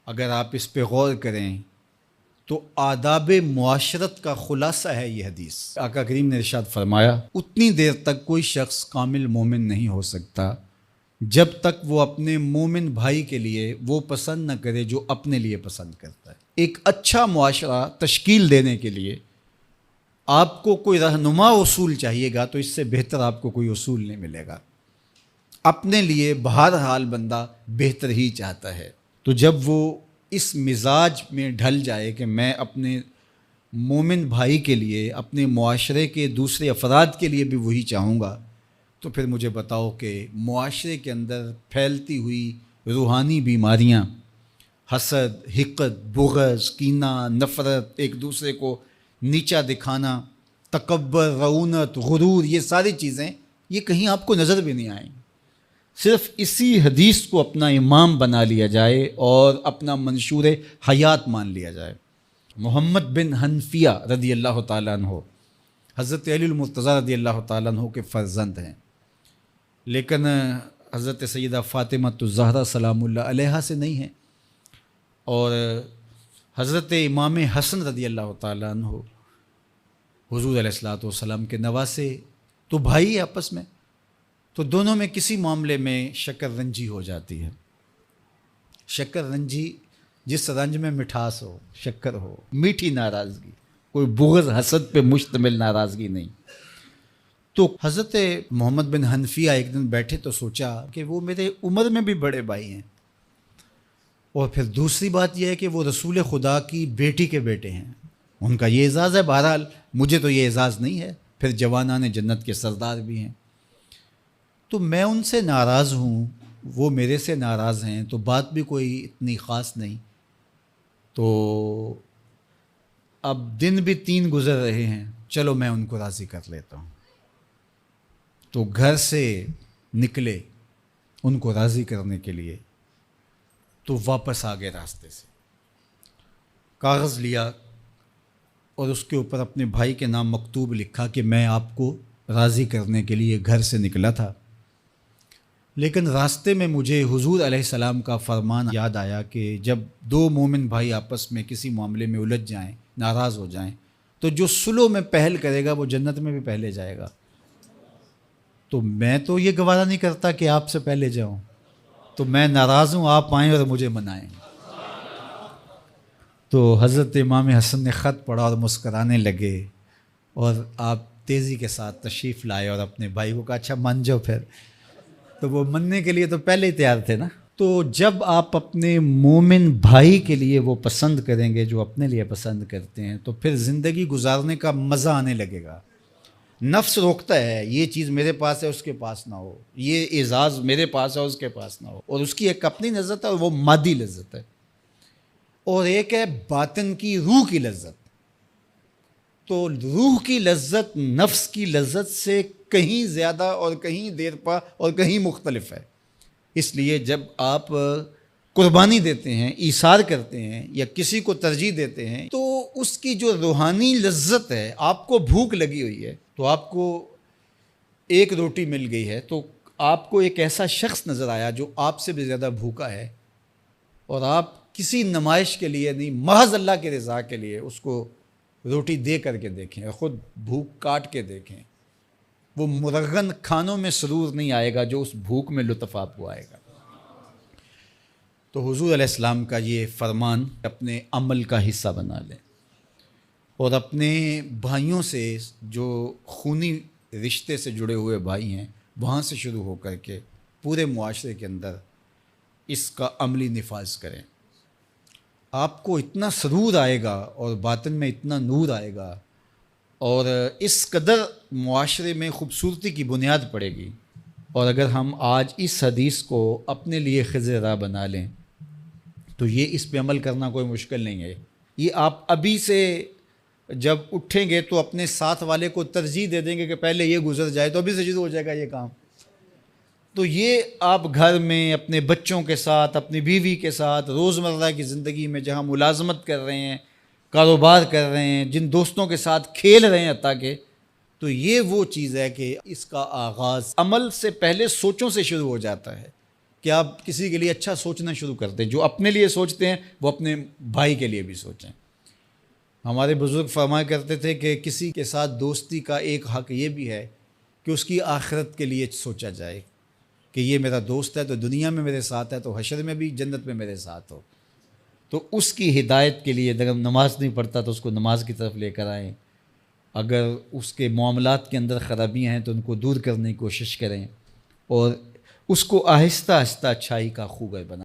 اگر آپ اس پہ غور کریں تو آداب معاشرت کا خلاصہ ہے یہ حدیث۔ آقا کریم نے ارشاد فرمایا اتنی دیر تک کوئی شخص کامل مومن نہیں ہو سکتا جب تک وہ اپنے مومن بھائی کے لیے وہ پسند نہ کرے جو اپنے لیے پسند کرتا ہے۔ ایک اچھا معاشرہ تشکیل دینے کے لیے آپ کو کوئی رہنما اصول چاہیے گا تو اس سے بہتر آپ کو کوئی اصول نہیں ملے گا۔ اپنے لیے بہرحال بندہ بہتر ہی چاہتا ہے، تو جب وہ اس مزاج میں ڈھل جائے کہ میں اپنے مومن بھائی کے لیے، اپنے معاشرے کے دوسرے افراد کے لیے بھی وہی چاہوں گا، تو پھر مجھے بتاؤ کہ معاشرے کے اندر پھیلتی ہوئی روحانی بیماریاں، حسد، حقد، بغض، کینہ، نفرت، ایک دوسرے کو نیچا دکھانا، تکبر، رعونت، غرور، یہ ساری چیزیں یہ کہیں آپ کو نظر بھی نہیں آئیں۔ صرف اسی حدیث کو اپنا امام بنا لیا جائے اور اپنا منشور حیات مان لیا جائے۔ محمد بن حنفیہ رضی اللہ تعالیٰ عنہ حضرت علی المرتضیٰ رضی اللہ تعالیٰ عنہ کے فرزند ہیں، لیکن حضرت سیدہ فاطمہ الزہرا سلام اللہ علیہا سے نہیں ہیں، اور حضرت امام حسن رضی اللہ تعالیٰ عنہ حضور علیہ الصلوۃ والسلام کے نواسے، تو بھائی آپس میں، تو دونوں میں کسی معاملے میں شکر رنجی ہو جاتی ہے۔ شکر رنجی جس رنج میں مٹھاس ہو، شکر ہو، میٹھی ناراضگی، کوئی بغض حسد پہ مشتمل ناراضگی نہیں۔ تو حضرت محمد بن حنفیہ ایک دن بیٹھے تو سوچا کہ وہ میرے عمر میں بھی بڑے بھائی ہیں، اور پھر دوسری بات یہ ہے کہ وہ رسول خدا کی بیٹی کے بیٹے ہیں، ان کا یہ اعزاز ہے، بہرحال مجھے تو یہ اعزاز نہیں ہے، پھر جوانان جنت کے سردار بھی ہیں، تو میں ان سے ناراض ہوں، وہ میرے سے ناراض ہیں، تو بات بھی کوئی اتنی خاص نہیں، تو اب دن بھی 3 گزر رہے ہیں، چلو میں ان کو راضی کر لیتا ہوں۔ تو گھر سے نکلے ان کو راضی کرنے کے لیے، تو واپس آ گئے راستے سے، کاغذ لیا اور اس کے اوپر اپنے بھائی کے نام مکتوب لکھا کہ میں آپ کو راضی کرنے کے لیے گھر سے نکلا تھا، لیکن راستے میں مجھے حضور علیہ السلام کا فرمان یاد آیا کہ جب 2 مومن بھائی آپس میں کسی معاملے میں الجھ جائیں، ناراض ہو جائیں، تو جو صلح میں پہل کرے گا وہ جنت میں بھی پہلے جائے گا۔ تو میں تو یہ گوارا نہیں کرتا کہ آپ سے پہلے جاؤں، تو میں ناراض ہوں، آپ آئیں اور مجھے منائیں۔ تو حضرت امام حسن نے خط پڑھا اور مسکرانے لگے، اور آپ تیزی کے ساتھ تشریف لائے اور اپنے بھائی کو کہا اچھا مان جاؤ پھر، تو وہ مننے کے لیے تو پہلے ہی تیار تھے نا۔ تو جب آپ اپنے مومن بھائی کے لیے وہ پسند کریں گے جو اپنے لیے پسند کرتے ہیں، تو پھر زندگی گزارنے کا مزہ آنے لگے گا۔ نفس روکتا ہے یہ چیز میرے پاس ہے اس کے پاس نہ ہو، یہ اعزاز میرے پاس ہے اس کے پاس نہ ہو، اور اس کی ایک اپنی لذت ہے اور وہ مادی لذت ہے، اور ایک ہے باطن کی روح کی لذت۔ تو روح کی لذت نفس کی لذت سے کہیں زیادہ اور کہیں دیر پا اور کہیں مختلف ہے۔ اس لیے جب آپ قربانی دیتے ہیں، ایثار کرتے ہیں یا کسی کو ترجیح دیتے ہیں، تو اس کی جو روحانی لذت ہے، آپ کو بھوک لگی ہوئی ہے، تو آپ کو ایک روٹی مل گئی ہے، تو آپ کو ایک ایسا شخص نظر آیا جو آپ سے بھی زیادہ بھوکا ہے، اور آپ کسی نمائش کے لیے نہیں، محض اللہ کے رضا کے لیے اس کو روٹی دے کر کے دیکھیں، خود بھوک کاٹ کے دیکھیں، وہ مرغن کھانوں میں سرور نہیں آئے گا جو اس بھوک میں لطف آپ کو آئے گا۔ تو حضور علیہ السلام کا یہ فرمان اپنے عمل کا حصہ بنا لیں، اور اپنے بھائیوں سے، جو خونی رشتے سے جڑے ہوئے بھائی ہیں، وہاں سے شروع ہو کر کے پورے معاشرے کے اندر اس کا عملی نفاذ کریں۔ آپ کو اتنا سرور آئے گا اور باطن میں اتنا نور آئے گا، اور اس قدر معاشرے میں خوبصورتی کی بنیاد پڑے گی۔ اور اگر ہم آج اس حدیث کو اپنے لیے خضر راہ بنا لیں تو یہ اس پہ عمل کرنا کوئی مشکل نہیں ہے۔ یہ آپ ابھی سے جب اٹھیں گے تو اپنے ساتھ والے کو ترجیح دے دیں گے کہ پہلے یہ گزر جائے، تو ابھی سے شروع ہو جائے گا یہ کام۔ تو یہ آپ گھر میں اپنے بچوں کے ساتھ، اپنی بیوی کے ساتھ، روزمرہ کی زندگی میں جہاں ملازمت کر رہے ہیں، کاروبار کر رہے ہیں، جن دوستوں کے ساتھ کھیل رہے ہیں حتیٰ کہ، تو یہ وہ چیز ہے کہ اس کا آغاز عمل سے پہلے سوچوں سے شروع ہو جاتا ہے۔ کہ آپ کسی کے لیے اچھا سوچنا شروع کر دیں. جو اپنے لیے سوچتے ہیں وہ اپنے بھائی کے لیے بھی سوچیں. ہمارے بزرگ فرمایا کرتے تھے کہ کسی کے ساتھ دوستی کا ایک حق یہ بھی ہے کہ اس کی آخرت کے لیے سوچا جائے کہ یہ میرا دوست ہے تو دنیا میں میرے ساتھ ہے تو حشر میں بھی جنت میں میرے ساتھ ہو. تو اس کی ہدایت کے لیے اگر نماز نہیں پڑھتا تو اس کو نماز کی طرف لے کر آئیں. اگر اس کے معاملات کے اندر خرابیاں ہیں تو ان کو دور کرنے کی کوشش کریں اور اس کو آہستہ آہستہ اچھائی کا خوگر بنائیں.